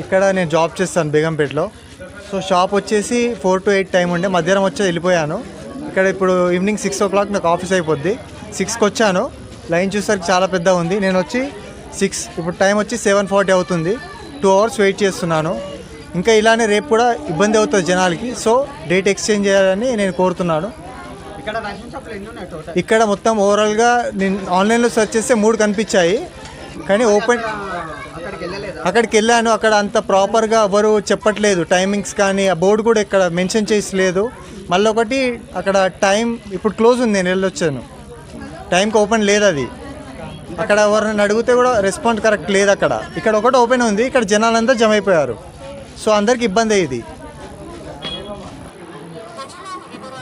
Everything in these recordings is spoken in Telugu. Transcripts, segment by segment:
ఇక్కడ నేను జాబ్ చేస్తాను బేగంపేటలో. సో షాప్ వచ్చేసి 4 to 8 టైం ఉండే, మధ్యాహ్నం వచ్చి వెళ్ళిపోయాను. ఇక్కడ ఇప్పుడు ఈవినింగ్ 6 o'clock నాకు ఆఫీస్ అయిపోద్ది. 6కి వచ్చాను, లైన్ చూసరికి చాలా పెద్ద ఉంది. నేను వచ్చి 6, ఇప్పుడు టైం వచ్చి 7:40 అవుతుంది. 2 hours వెయిట్ చేస్తున్నాను. ఇంకా ఇలానే రేపు కూడా ఇబ్బంది అవుతుంది జనాలకి. సో డేట్ ఎక్స్చేంజ్ చేయాలని నేను కోరుతున్నాను. ఇక్కడ మొత్తం ఓవరాల్గా నేను ఆన్లైన్లో సెర్చ్ చేస్తే 3 కనిపించాయి, కానీ ఓపెన్ అక్కడికి వెళ్ళాను. అక్కడ అంత ప్రాపర్గా ఎవరు చెప్పట్లేదు టైమింగ్స్, కానీ ఆ బోర్డు కూడా ఇక్కడ మెన్షన్ చేసలేదు. మళ్ళీ ఒకటి అక్కడ టైం ఇప్పుడు క్లోజ్ ఉంది, నేను వెళ్ళొచ్చాను, టైంకి ఓపెన్ లేదు అది. అక్కడ ఎవరిని అడిగితే కూడా రెస్పాన్స్ కరెక్ట్ లేదు అక్కడ. ఇక్కడ ఒకటి ఓపెన్ ఉంది, ఇక్కడ జనాలంతా జమ అయిపోయారు. సో అందరికి ఇబ్బంది అయ్యింది.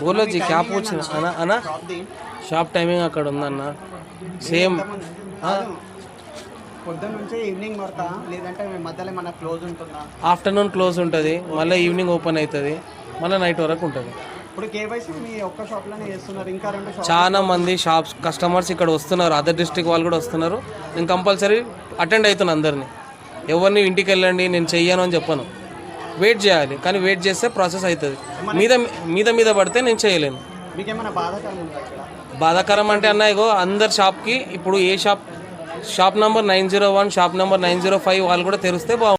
बोलो जी क्या पूछ అన్నా అన్నా షాప్ టైమింగ్ అక్కడ ఉందన్న సేమ్ పొద్దున్న నుంచి ఈవినింగ్ వరకా, లేదంటే మధ్యలో మన క్లోజ్ ఉంటుందా? ఆఫ్టర్నూన్ క్లోజ్ ఉంటుంది, మళ్ళీ ఈవినింగ్ ఓపెన్ అవుతుంది, మళ్ళీ నైట్ వరకు ఉంటుంది. ఇప్పుడు కేవైసీ మీ ఒక్క షాప్లోనే చేస్తున్నారు, ఇంకా 2 షాప్? చాలా మంది షాప్స్ కస్టమర్స్ ఇక్కడ వస్తున్నారు, అదర్ డిస్ట్రిక్ట్ వాళ్ళు కూడా వస్తున్నారు. నేను కంపల్సరీ అటెండ్ అవుతాను అందరినీ. ఎవరిని ఇంటికి వెళ్ళండి నేను చెయ్యను అని చెప్పను, వెయిట్ చేయాలి. కానీ వెయిట్ చేస్తే ప్రాసెస్ అవుతుంది. మీద పడితే నేను చేయలేను. మీకేమైనా బాధాకరం ఉందా ఇక్కడ? బాధాకరం అంటే అన్న ఇగో అందరు షాప్కి ఇప్పుడు ఏ షాప్ నెంబర్ 901, షాప్ నెంబర్ 905 వాళ్ళు కూడా తెరిస్తే బాగుంటుంది.